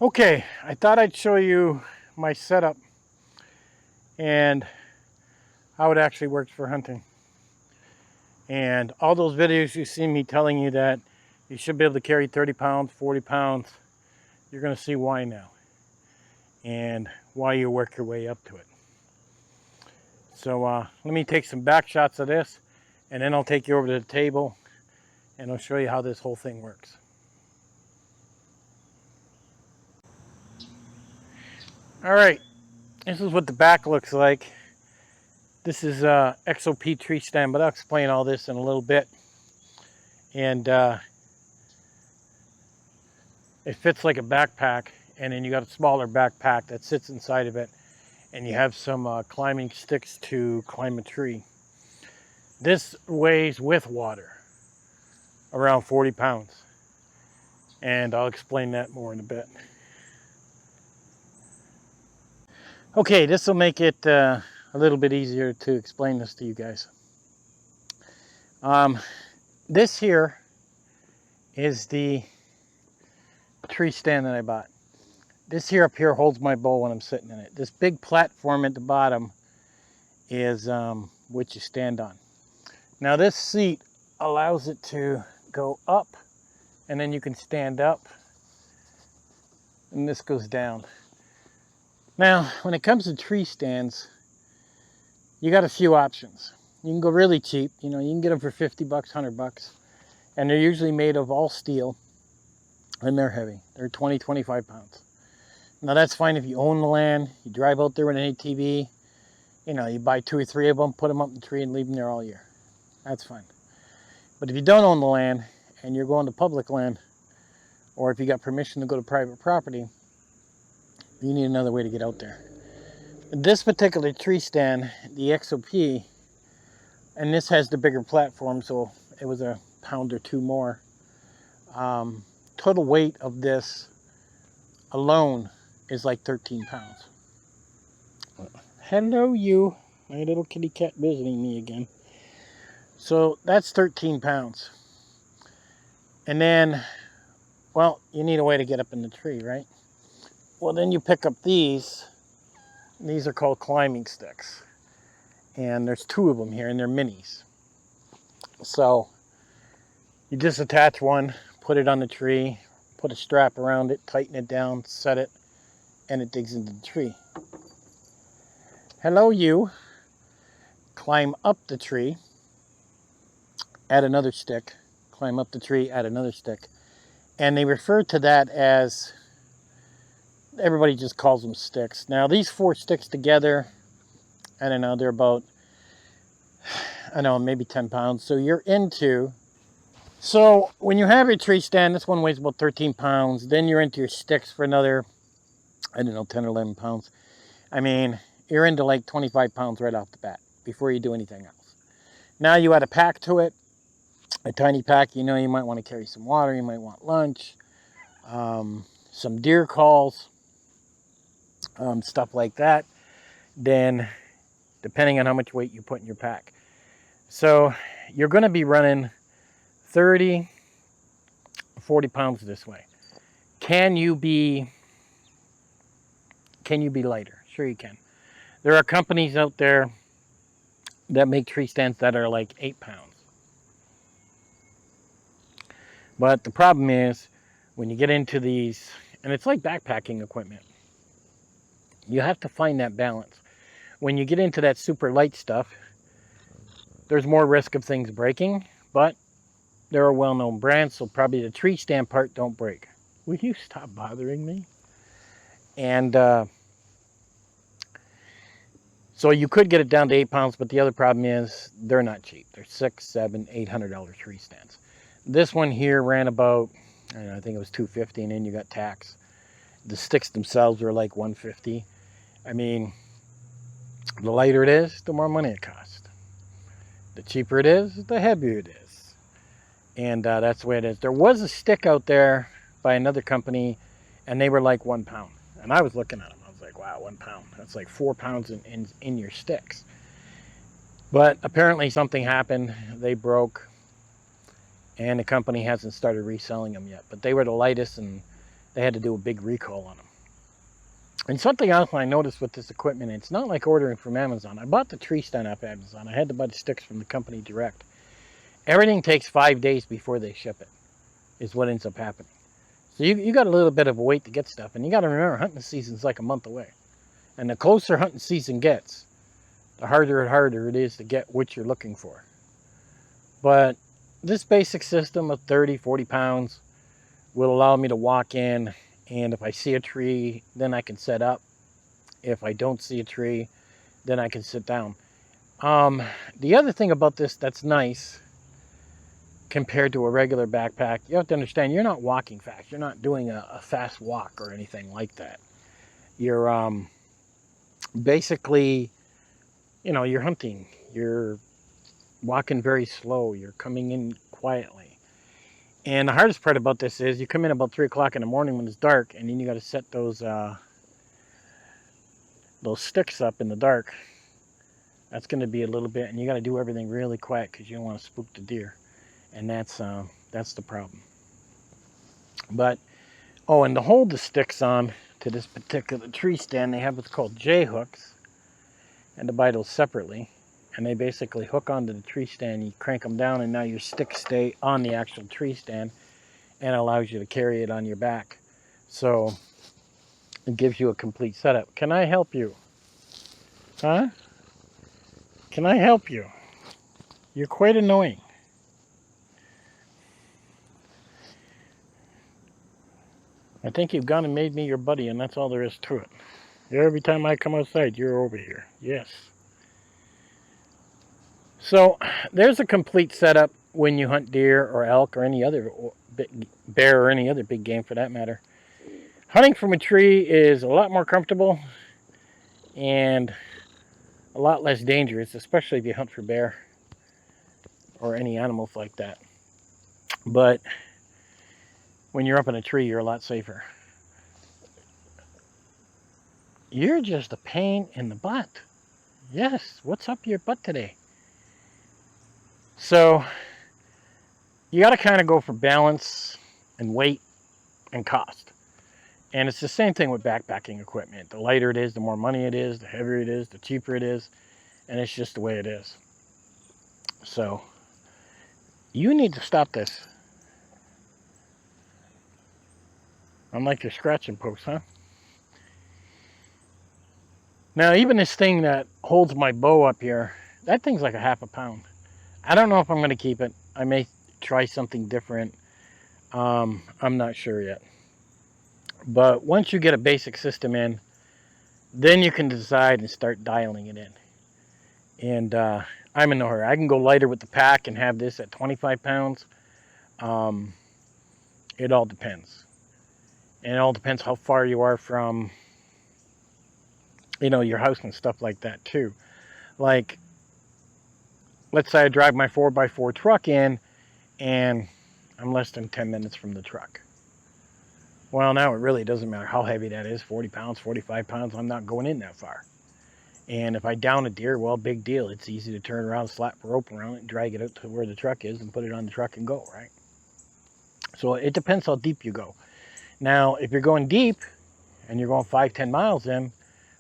Okay, I thought I'd show you my setup and how it actually works for hunting. And all those videos you see me telling you that you should be able to carry 30 pounds, 40 pounds, you're going to see why now and why you work your way up to it. So let me take some back shots of this and then I'll take you over to the table and I'll show you how this whole thing works. All right, this is what the back looks like. This is XOP Treestand, but I'll explain all this in a little bit. And it fits like a backpack, and then you got a smaller backpack that sits inside of it, and you have some climbing sticks to climb a tree. This weighs with water around 40 pounds, and I'll explain that more in a bit. Okay, this will make it a little bit easier to explain this to you guys. This here is the tree stand that I bought. This here up here holds my bow when I'm sitting in it. This big platform at the bottom is what you stand on. Now this seat allows it to go up, and then you can stand up, and this goes down. Now, when it comes to tree stands, you got a few options. You can go really cheap. You can get them for 50 bucks, 100 bucks. And they're usually made of all steel. And they're heavy. They're 20, 25 pounds. Now, that's fine if you own the land. You drive out there with an ATV. You buy 2 or 3 of them, put them up in the tree, and leave them there all year. That's fine. But if you don't own the land, and you're going to public land, or if you got permission to go to private property, you need another way to get out there. This particular tree stand, the XOP, and this has the bigger platform, so it was a pound or two more. Total weight of this alone is like 13 pounds. Hello, you. My little kitty cat visiting me again. So that's 13 pounds. And then, well, you need a way to get up in the tree, right? Well, then you pick up these. These are called climbing sticks. And there's 2 of them here, and they're minis. So you just attach one, put it on the tree, put a strap around it, tighten it down, set it, and it digs into the tree. Hello, you. Climb up the tree, add another stick, climb up the tree, add another stick. And they refer to that as, everybody just calls them sticks. Now, these 4 sticks together, I don't know, they're about, maybe 10 pounds. So you're into, so when you have your tree stand, this one weighs about 13 pounds. Then you're into your sticks for another, 10 or 11 pounds. I mean, you're into like 25 pounds right off the bat before you do anything else. Now you add a pack to it, a tiny pack. You might want to carry some water. You might want lunch, some deer calls, stuff like that. Then, depending on how much weight you put in your pack. So, you're going to be running 30, 40 pounds this way. Can you be lighter? Sure you can. There are companies out there that make tree stands that are like 8 pounds. But the problem is, when you get into these, and it's like backpacking equipment, you have to find that balance. When you get into that super light stuff, there's more risk of things breaking, but they're a well-known brand, so probably the tree stand part don't break. Will you stop bothering me? And so you could get it down to 8 pounds, but the other problem is they're not cheap. They're $600, $700, $800 tree stands. This one here ran about, I think it was $250, and then you got tax. The sticks themselves were like $150. I mean, the lighter it is, the more money it costs. The cheaper it is, the heavier it is. And that's the way it is. There was a stick out there by another company, and they were like 1 pound. And I was looking at them. I was like, wow, 1 pound. That's like 4 pounds in your sticks. But apparently something happened. They broke. And the company hasn't started reselling them yet. But they were the lightest, and they had to do a big recall on them. And something else I noticed with this equipment, it's not like ordering from Amazon. I bought the tree stand off Amazon. I had to buy the sticks from the company direct. Everything takes 5 days before they ship it, is what ends up happening. So you got a little bit of a wait to get stuff. And you got to remember, hunting season's like a month away. And the closer hunting season gets, the harder and harder it is to get what you're looking for. But this basic system of 30, 40 pounds will allow me to walk in, and if I see a tree, then I can set up. If I don't see a tree, then I can sit down. The other thing about this that's nice compared to a regular backpack, you have to understand you're not walking fast. You're not doing a fast walk or anything like that. You're basically, you know, you're hunting. You're walking very slow. You're coming in quietly. And the hardest part about this is you come in about 3 o'clock in the morning when it's dark, and then you got to set those sticks up in the dark. That's going to be a little bit, and you got to do everything really quiet because you don't want to spook the deer. And that's the problem. But, oh, and to hold the sticks on to this particular tree stand, they have what's called J-hooks. And to buy those separately. And they basically hook onto the tree stand. You crank them down, and now your sticks stay on the actual tree stand. And it allows you to carry it on your back. So, it gives you a complete setup. Can I help you? Huh? Can I help you? You're quite annoying. I think you've gone and made me your buddy, and that's all there is to it. Every time I come outside, you're over here. Yes. So, there's a complete setup when you hunt deer or elk or any other bear or any other big game for that matter. Hunting from a tree is a lot more comfortable and a lot less dangerous, especially if you hunt for bear or any animals like that. But when you're up in a tree, you're a lot safer. You're just a pain in the butt. Yes, what's up your butt today? So, you got to kind of go for balance and weight and cost. And it's the same thing with backpacking equipment. The lighter it is, the more money it is, the heavier it is, the cheaper it is. And it's just the way it is. So, you need to stop this. Unlike your scratching post, huh? Now, even this thing that holds my bow up here, that thing's like a half a pound. I don't know if I'm going to keep it. I may try something different. I'm not sure yet. But once you get a basic system in, then you can decide and start dialing it in. And I'm in no hurry. I can go lighter with the pack and have this at 25 pounds. It all depends. And it all depends how far you are from, you know, your house and stuff like that too. Like, let's say I drive my 4x4 truck in and I'm less than 10 minutes from the truck. Well, now it really doesn't matter how heavy that is, 40 pounds, 45 pounds, I'm not going in that far. And if I down a deer, well, big deal. It's easy to turn around, slap a rope around it, drag it out to where the truck is and put it on the truck and go, right? So it depends how deep you go. Now, if you're going deep and you're going 5-10 miles in,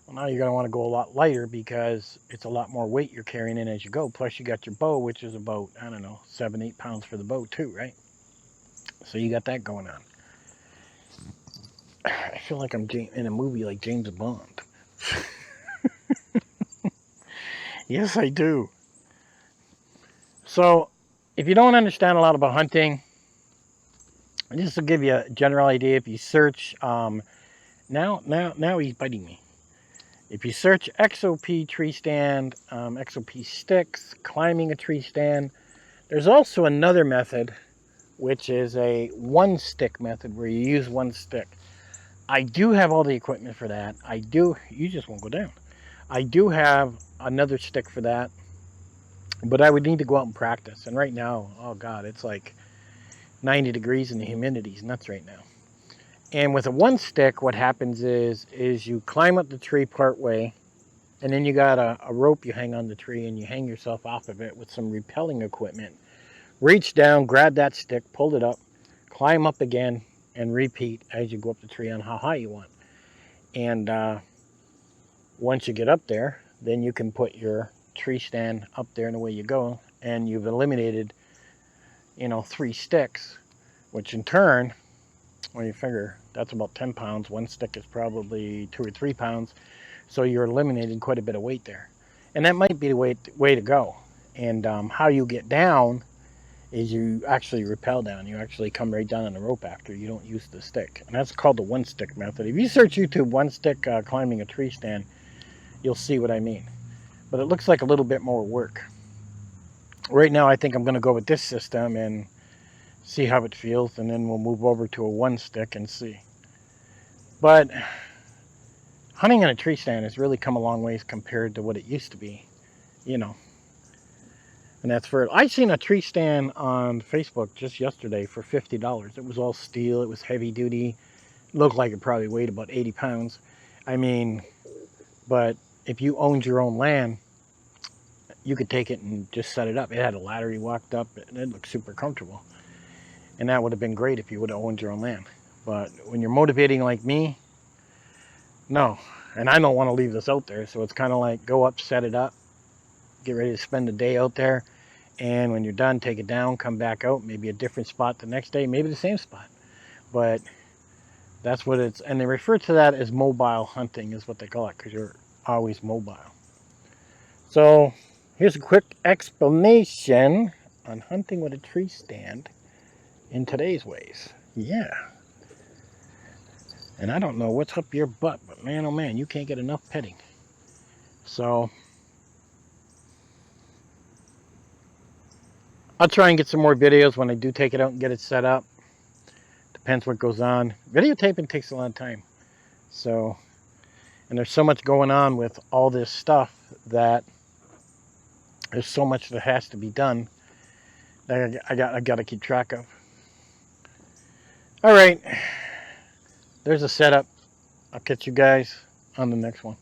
well, now you're going to want to go a lot lighter because it's a lot more weight you're carrying in as you go. Plus, you got your bow, which is about, I don't know, 7-8 pounds for the bow too, right? So you got that going on. I feel like I'm in a movie like James Bond. Yes, I do. So, if you don't understand a lot about hunting, just to give you a general idea, if you search, now he's biting me. If you search XOP Treestand, XOP sticks, climbing a tree stand, there's also another method, which is a one stick method where you use one stick. I do have all the equipment for that. You just won't go down. I do have another stick for that, but I would need to go out and practice. And right now, oh God, it's like 90 degrees and the humidity's nuts right now. And with a one stick, what happens is you climb up the tree part way, and then you got a rope you hang on the tree, and you hang yourself off of it with some rappelling equipment. Reach down, grab that stick, pull it up, climb up again, and repeat as you go up the tree on how high you want. And once you get up there, then you can put your tree stand up there and away you go, and you've eliminated, 3 sticks, which in turn, when you figure that's about 10 pounds, one stick is probably 2 or 3 pounds, so you're eliminating quite a bit of weight there. And that might be the way to go. And how you get down is you actually rappel down. You actually come right down on the rope after. You don't use the stick. And that's called the one stick method. If you search YouTube one stick climbing a tree stand, you'll see what I mean. But it looks like a little bit more work. Right now I think I'm going to go with this system and see how it feels, and then we'll move over to a one stick and see. But hunting in a tree stand has really come a long ways compared to what it used to be, And that's for, I seen a tree stand on Facebook just yesterday for $50. It was all steel, it was heavy duty, looked like it probably weighed about 80 pounds. I mean, but if you owned your own land, you could take it and just set it up. It had a ladder you walked up, and it looked super comfortable. And that would have been great if you would have owned your own land. But when you're motivating like me, no. And I don't want to leave this out there, so it's kind of like go up, set it up, get ready to spend the day out there, and when you're done, take it down, come back out, maybe a different spot the next day, maybe the same spot. But that's what it's, and they refer to that as mobile hunting is what they call it, because you're always mobile. So here's a quick explanation on hunting with a tree stand in today's ways. Yeah. And I don't know what's up your butt, but man, oh man, you can't get enough petting. So I'll try and get some more videos when I do take it out and get it set up. Depends what goes on. Videotaping takes a lot of time. So, and there's so much going on with all this stuff that there's so much that has to be done that I got to keep track of. All right. There's a setup. I'll catch you guys on the next one.